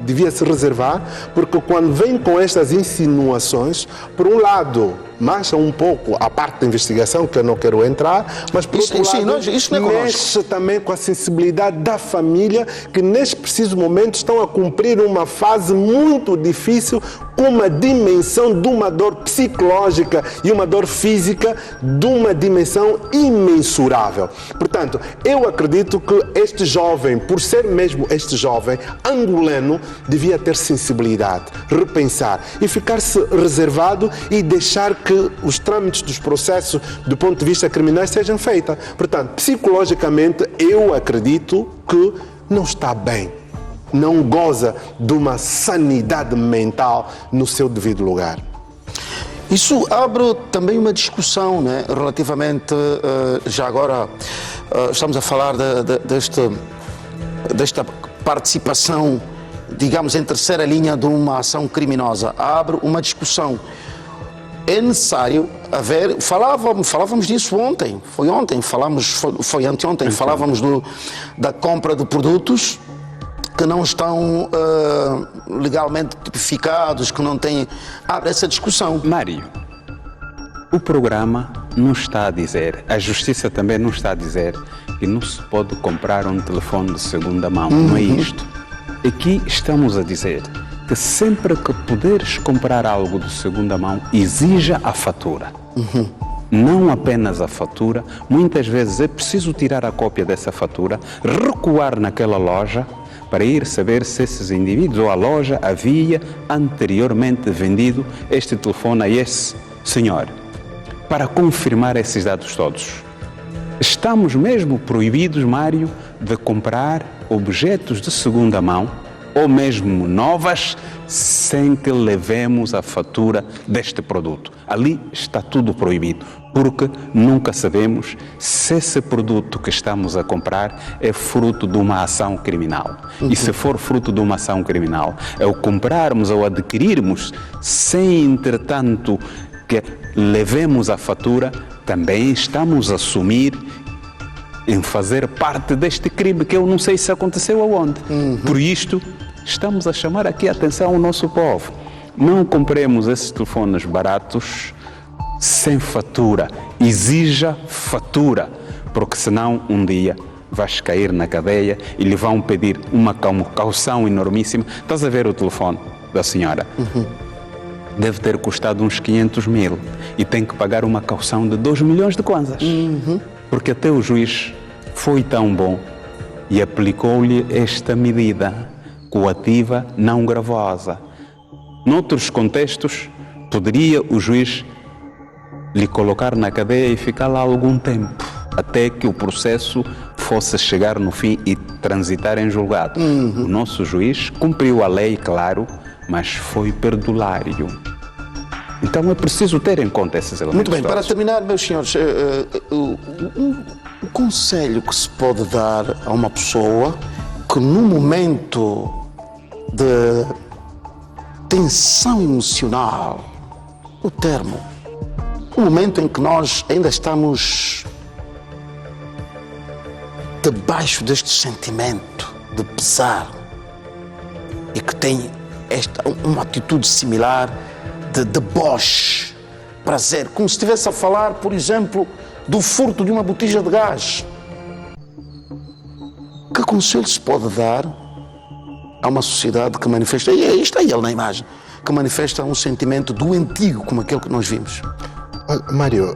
devia-se reservar, porque quando vem com estas insinuações, por um lado, mancha um pouco a parte da investigação, que eu não quero entrar, mas por outro lado, isso não é conosco. mexe também com a sensibilidade da família, que neste preciso momento estão a cumprir uma fase muito difícil, com uma dimensão de uma dor psicológica e uma dor física de uma dimensão imensurável. Portanto, eu acredito que este jovem, por ser mesmo este jovem angolano, devia ter sensibilidade, repensar e ficar-se reservado e deixar que os trâmites dos processos do ponto de vista criminal sejam feitos. Portanto, psicologicamente, eu acredito que não está bem, não goza de uma sanidade mental no seu devido lugar. Isso abre também uma discussão, né, relativamente, já agora estamos a falar desta participação, digamos, em terceira linha de uma ação criminosa. Abre uma discussão. É necessário haver, falávamos disso ontem, foi anteontem, falávamos da compra de produtos que não estão legalmente tipificados, que não têm... Abre essa discussão. Mário, o programa não está a dizer, a justiça também não está a dizer que não se pode comprar um telefone de segunda mão, não é isto. Aqui estamos a dizer que sempre que puderes comprar algo de segunda mão, exija a fatura. Não apenas a fatura, muitas vezes é preciso tirar a cópia dessa fatura, recuar naquela loja para ir saber se esses indivíduos ou a loja havia anteriormente vendido este telefone a esse senhor, para confirmar esses dados todos. Estamos mesmo proibidos, Mário, de comprar objetos de segunda mão ou mesmo novas, sem que levemos a fatura deste produto. Ali está tudo proibido, porque nunca sabemos se esse produto que estamos a comprar é fruto de uma ação criminal. E se for fruto de uma ação criminal, ao comprarmos ou adquirirmos, sem, entretanto, que levemos a fatura, também estamos a assumir em fazer parte deste crime, que eu não sei se aconteceu aonde. Por isto, estamos a chamar aqui a atenção ao nosso povo. Não compremos esses telefones baratos sem fatura. Exija fatura, porque senão um dia vais cair na cadeia e lhe vão pedir uma caução enormíssima. Estás a ver o telefone da senhora? Deve ter custado uns 500 mil e tem que pagar uma caução de 2 milhões de kwanzas. Porque até o juiz foi tão bom e aplicou-lhe esta medida coativa não gravosa. Noutros contextos, poderia o juiz lhe colocar na cadeia e ficar lá algum tempo, até que o processo fosse chegar no fim e transitar em julgado. O nosso juiz cumpriu a lei, claro, mas foi perdulário. Então é preciso ter em conta esses elementos. Muito bem, para todos. terminar, meus senhores, o conselho que se pode dar a uma pessoa que num momento de tensão emocional, o termo, um momento em que nós ainda estamos debaixo deste sentimento de pesar e que tem uma atitude similar de deboche, prazer, como se estivesse a falar, por exemplo, do furto de uma botija de gás. Que conselho se pode dar a uma sociedade que manifesta, e está ele na imagem, que manifesta um sentimento doentio como aquele que nós vimos? Olha, Mário,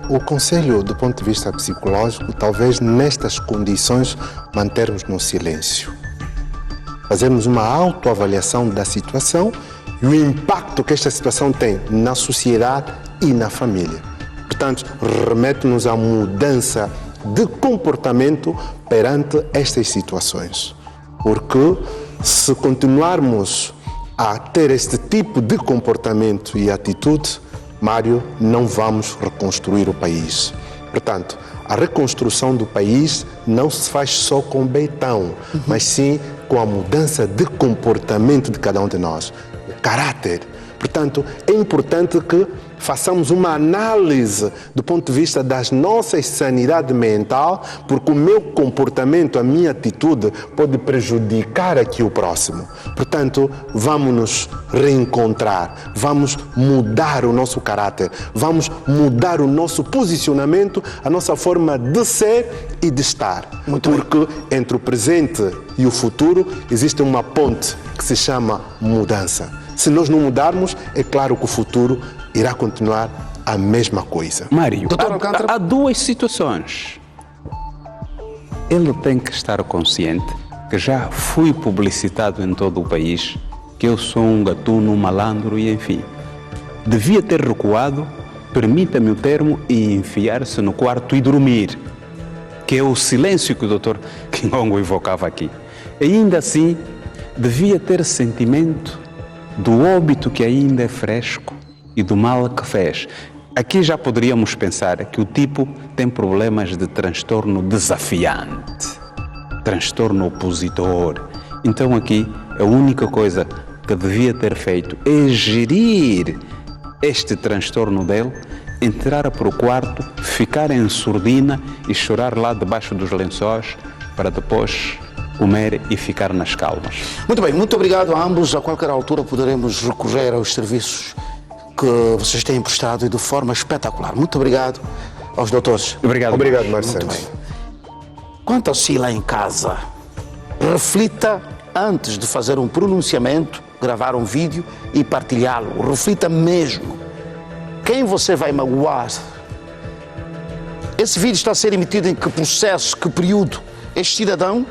o conselho do ponto de vista psicológico, talvez nestas condições mantermos no silêncio. Fazermos uma autoavaliação da situação e o impacto que esta situação tem na sociedade e na família. Portanto, remete-nos à mudança de comportamento perante estas situações. Porque se continuarmos a ter este tipo de comportamento e atitude, Mário, não vamos reconstruir o país. Portanto, a reconstrução do país não se faz só com beitão, mas sim com a mudança de comportamento de cada um de nós, o caráter. Portanto, é importante que façamos uma análise do ponto de vista das nossas sanidade mental, porque o meu comportamento, a minha atitude pode prejudicar aqui o próximo. Portanto, vamos nos reencontrar, vamos mudar o nosso caráter, vamos mudar o nosso posicionamento, a nossa forma de ser e de estar. Porque entre o presente e o futuro existe uma ponte que se chama mudança. Se nós não mudarmos, é claro que o futuro irá continuar a mesma coisa. Mário, Doutor Alcântara? há duas situações. Ele tem que estar consciente que já fui publicitado em todo o país, que eu sou um gatuno, um malandro e enfim. Devia ter recuado, permita-me o termo, e enfiar-se no quarto e dormir, que é o silêncio que o Dr. Kingongo evocava aqui. E ainda assim, devia ter sentimento do óbito que ainda é fresco e do mal que fez. Aqui já poderíamos pensar que o tipo tem problemas de transtorno desafiante, transtorno opositor. Então aqui a única coisa que devia ter feito é gerir este transtorno dele, entrar para o quarto, ficar em surdina e chorar lá debaixo dos lençóis para depois comer e ficar nas calmas. Muito bem, muito obrigado a ambos. A qualquer altura poderemos recorrer aos serviços que vocês têm prestado e de forma espetacular. Muito obrigado aos doutores. Obrigado. Obrigado, Muito Marcelo. bem. Quanto a si lá em casa, reflita antes de fazer um pronunciamento, gravar um vídeo e partilhá-lo. Reflita mesmo. Quem você vai magoar? Esse vídeo está a ser emitido em que processo, que período? Este cidadão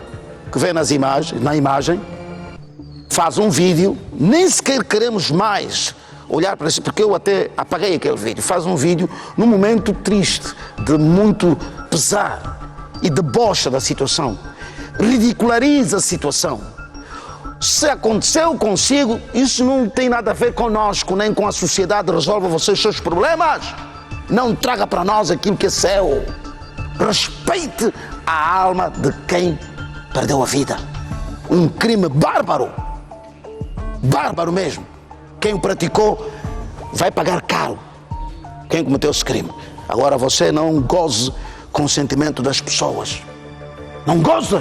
que vê na imagem, faz um vídeo, nem sequer queremos mais olhar para isso, porque eu até apaguei aquele vídeo, faz um vídeo num momento triste, de muito pesar e debocha da situação, ridiculariza a situação. Se aconteceu consigo, isso não tem nada a ver conosco, nem com a sociedade, resolva vocês seus problemas, não traga para nós aquilo que é seu, respeite a alma de quem perdeu a vida. Um crime bárbaro. Bárbaro mesmo. Quem o praticou vai pagar caro. Quem cometeu esse crime. Agora você não goze com o sentimento das pessoas. Não goze.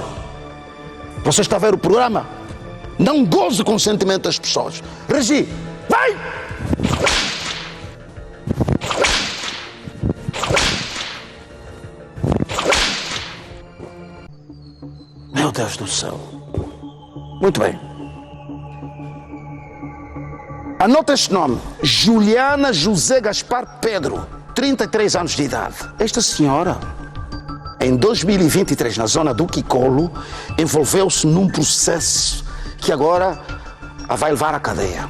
Você está a ver o programa? Não goze com o sentimento das pessoas. Regi, vai! Meu Deus do céu. Muito bem. Anota este nome. Juliana José Gaspar Pedro, 33 anos de idade. Esta senhora, em 2023, na zona do Quicolo, envolveu-se num processo que agora a vai levar à cadeia.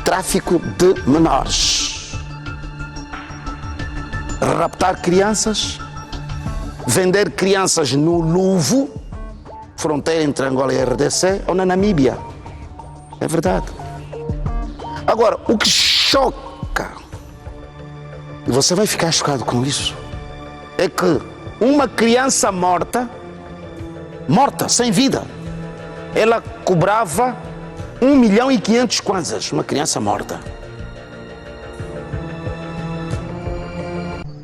Tráfico de menores. Raptar crianças. Vender crianças no Luvo, fronteira entre Angola e RDC, ou na Namíbia. É verdade. Agora, o que choca, e você vai ficar chocado com isso, é que uma criança morta, sem vida, ela cobrava 1.500.000 kwanzas, uma criança morta.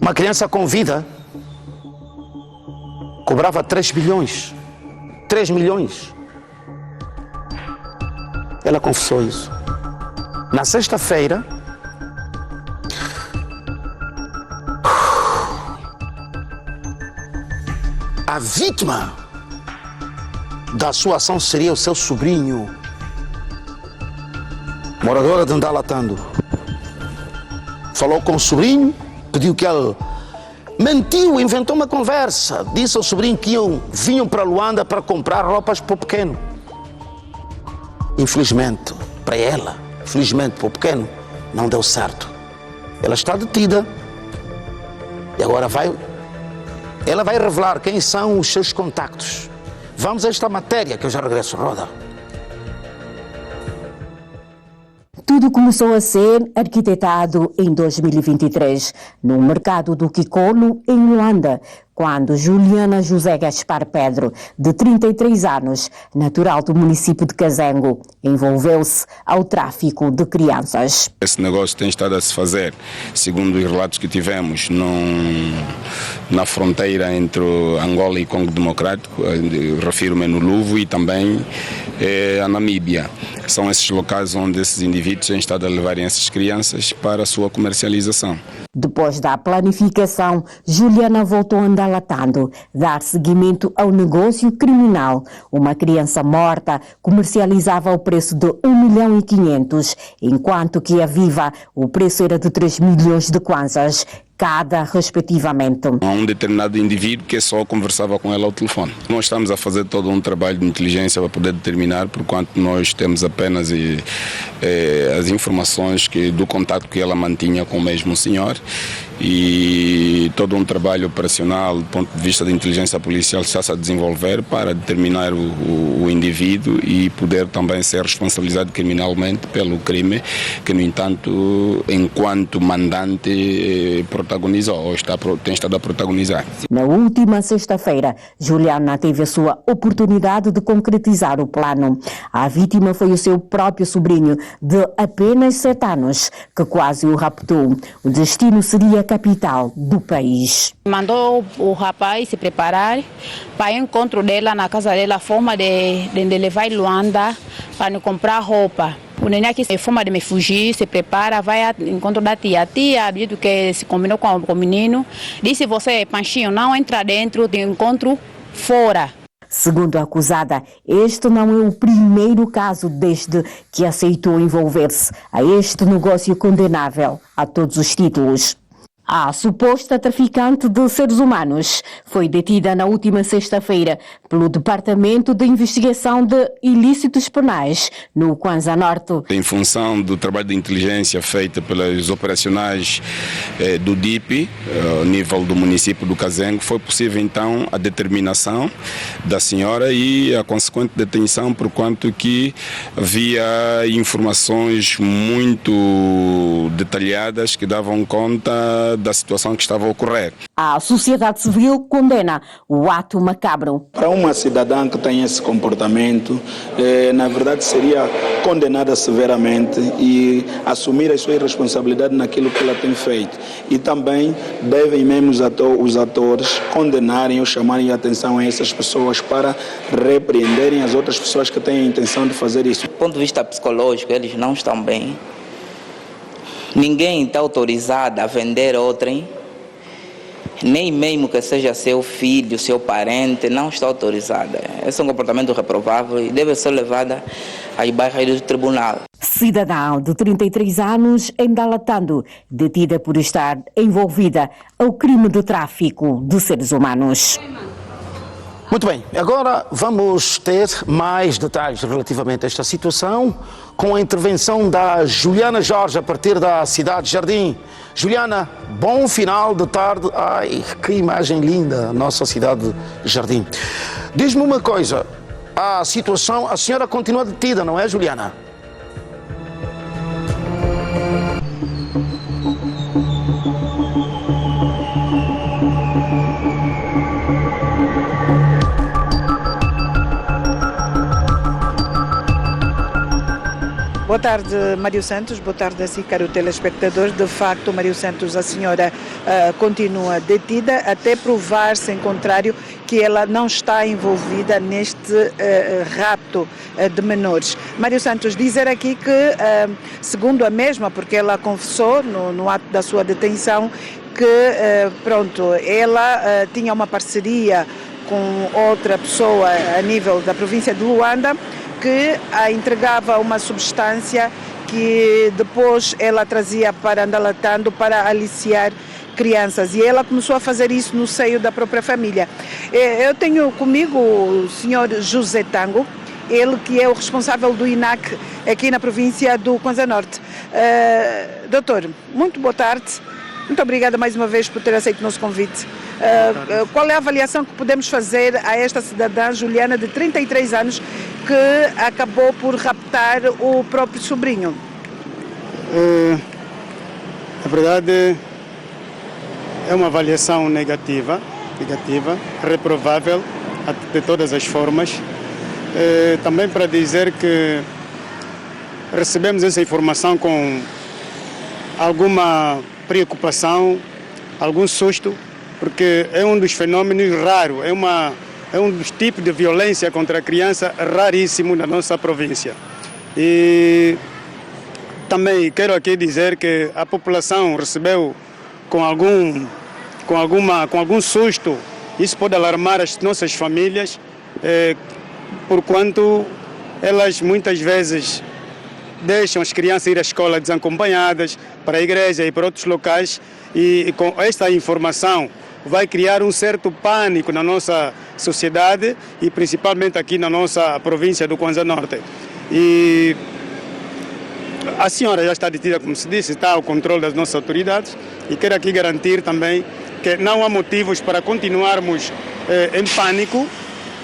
Uma criança com vida cobrava 3 milhões. Ela confessou isso. Na sexta-feira, a vítima da sua ação seria o seu sobrinho, moradora de Ndalatando. falou com o sobrinho, pediu que ele mentiu, inventou uma conversa, disse ao sobrinho que vinham para Luanda para comprar roupas para o pequeno. Infelizmente para ela, felizmente para o pequeno, não deu certo. Ela está detida e agora ela vai revelar quem são os seus contactos. Vamos a esta matéria que eu já regresso, roda. Tudo começou a ser arquitetado em 2023, no mercado do Kikolo, em Luanda, quando Juliana José Gaspar Pedro, de 33 anos, natural do município de Kazengo, envolveu-se ao tráfico de crianças. Esse negócio tem estado a se fazer, segundo os relatos que tivemos, na fronteira entre Angola e Congo Democrático, refiro-me no Luvo e também a Namíbia. São esses locais onde esses indivíduos têm estado a levarem essas crianças para a sua comercialização. Depois da planificação, Juliana voltou a andar latando, dar seguimento ao negócio criminal. Uma criança morta comercializava ao preço de 1.500.000, enquanto que a viva o preço era de 3 milhões de kwanzas, cada respectivamente. Há um determinado indivíduo que só conversava com ela ao telefone. Nós estamos a fazer todo um trabalho de inteligência para poder determinar, por quanto nós temos apenas as informações do contato que ela mantinha com o mesmo senhor, e todo um trabalho operacional do ponto de vista da inteligência policial está-se a desenvolver para determinar o indivíduo e poder também ser responsabilizado criminalmente pelo crime que, no entanto, enquanto mandante protagonizou ou tem estado a protagonizar. Na última sexta-feira, Juliana teve a sua oportunidade de concretizar o plano. A vítima foi o seu próprio sobrinho, de apenas 7 anos, que quase o raptou. O destino seria a capital do país. Mandou o rapaz se preparar para o encontro dela na casa dela, a forma de levar em Luanda para não comprar roupa. O neném aqui, a forma de me fugir, se prepara, vai ao encontro da tia. A tia, do que se combinou com o menino, disse: você, Panchinho, não entra dentro do encontro, fora. Segundo a acusada, este não é o primeiro caso desde que aceitou envolver-se a este negócio condenável a todos os títulos. A suposta traficante de seres humanos foi detida na última sexta-feira pelo Departamento de Investigação de Ilícitos Penais no Kwanza Norte. Em função do trabalho de inteligência feito pelos operacionais do DIP, ao nível do município do Kazengo, foi possível então a determinação da senhora e a consequente detenção, por quanto que havia informações muito detalhadas que davam conta da situação que estava a ocorrer. A sociedade civil condena o ato macabro. Para uma cidadã que tem esse comportamento, na verdade seria condenada severamente e assumir a sua responsabilidade naquilo que ela tem feito. E também devem mesmo os atores condenarem ou chamarem a atenção a essas pessoas para repreenderem as outras pessoas que têm a intenção de fazer isso. Do ponto de vista psicológico, eles não estão bem. Ninguém está autorizado a vender outrem, nem mesmo que seja seu filho, seu parente, não está autorizado. Esse é um comportamento reprovável e deve ser levado às barras do tribunal. Cidadã de 33 anos, endalatando, detida por estar envolvida ao crime de tráfico de seres humanos. Muito bem, agora vamos ter mais detalhes relativamente a esta situação com a intervenção da Juliana Jorge a partir da cidade de Jardim. Juliana, bom final de tarde. Ai, que imagem linda, nossa cidade de Jardim. Diz-me uma coisa, a situação, a senhora continua detida, não é, Juliana? Boa tarde, Mário Santos. Boa tarde a si, caro telespectador. De facto, Mário Santos, a senhora continua detida até provar-se em contrário que ela não está envolvida neste rapto de menores. Mário Santos, dizer aqui que, segundo a mesma, porque ela confessou no ato da sua detenção, que ela tinha uma parceria com outra pessoa a nível da província de Luanda, que a entregava uma substância que depois ela trazia para Andalatando para aliciar crianças, e ela começou a fazer isso no seio da própria família. Eu tenho comigo o senhor José Tango, ele que é o responsável do INAC aqui na província do Kwanza Norte. Doutor, muito boa tarde. Muito obrigada mais uma vez por ter aceito o nosso convite. Qual é a avaliação que podemos fazer a esta cidadã Juliana, de 33 anos, que acabou por raptar o próprio sobrinho? Na verdade, é uma avaliação negativa, reprovável de todas as formas. Também para dizer que recebemos essa informação com alguma preocupação, algum susto, porque é um dos fenômenos raros, é um dos tipos de violência contra a criança raríssimo na nossa província. E também quero aqui dizer que a população recebeu com algum susto. Isso pode alarmar as nossas famílias, porquanto elas muitas vezes deixam as crianças ir à escola desacompanhadas, para a igreja e para outros locais, e com esta informação vai criar um certo pânico na nossa sociedade e principalmente aqui na nossa província do Kwanza Norte. E a senhora já está detida, como se disse, está ao controle das nossas autoridades, e quero aqui garantir também que não há motivos para continuarmos em pânico,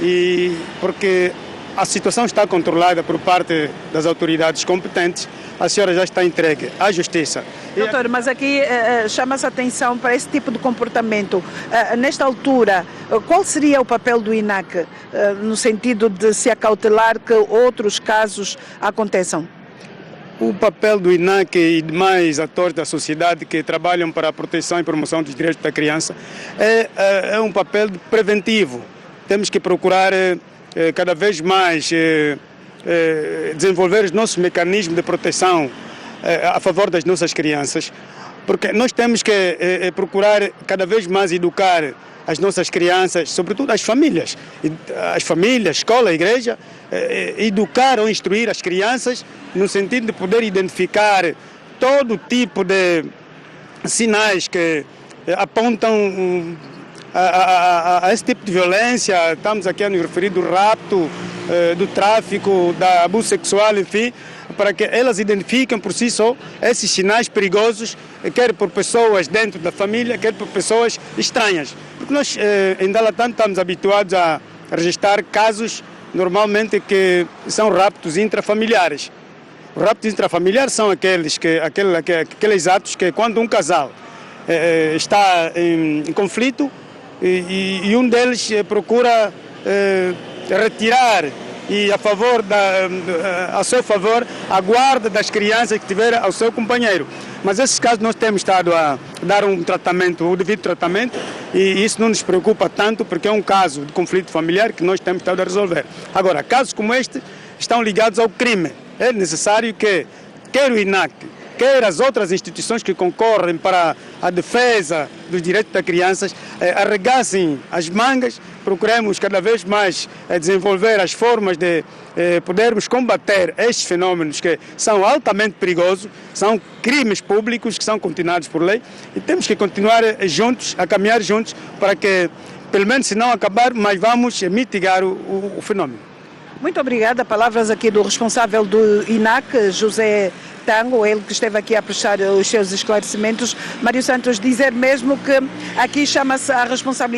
e porque a situação está controlada por parte das autoridades competentes. A senhora já está entregue à justiça. Doutor, mas aqui chama-se a atenção para esse tipo de comportamento. Nesta altura, qual seria o papel do INAC no sentido de se acautelar que outros casos aconteçam? O papel do INAC e demais atores da sociedade que trabalham para a proteção e promoção dos direitos da criança é um papel preventivo. Temos que procurar cada vez mais desenvolver os nossos mecanismos de proteção a favor das nossas crianças, porque nós temos que procurar cada vez mais educar as nossas crianças, sobretudo as famílias, escola, igreja, educar ou instruir as crianças no sentido de poder identificar todo tipo de sinais que apontam a esse tipo de violência. Estamos aqui a nos referir do rapto, do tráfico, da abuso sexual, enfim, para que elas identifiquem por si só esses sinais perigosos, quer por pessoas dentro da família, quer por pessoas estranhas. Porque nós, em Andalatando, estamos habituados a registrar casos, normalmente, que são raptos intrafamiliares. Os raptos intrafamiliares são aqueles atos que, quando um casal está em conflito, e um deles procura retirar a seu favor a guarda das crianças que tiver ao seu companheiro. Mas esses casos nós temos estado a dar o devido tratamento, e isso não nos preocupa tanto, porque é um caso de conflito familiar que nós temos estado a resolver. Agora, casos como este estão ligados ao crime. É necessário que quer o INAC, quer as outras instituições que concorrem para a defesa dos direitos das crianças, arregassem as mangas, procuremos cada vez mais desenvolver as formas de podermos combater estes fenômenos que são altamente perigosos, são crimes públicos que são continuados por lei, e temos que continuar juntos, a caminhar juntos, para que, pelo menos se não acabar, mas vamos mitigar o fenômeno. Muito obrigada. Palavras aqui do responsável do INAC, José Tango, ele que esteve aqui a prestar os seus esclarecimentos. Mário Santos, dizer mesmo que aqui chama-se a responsabilidade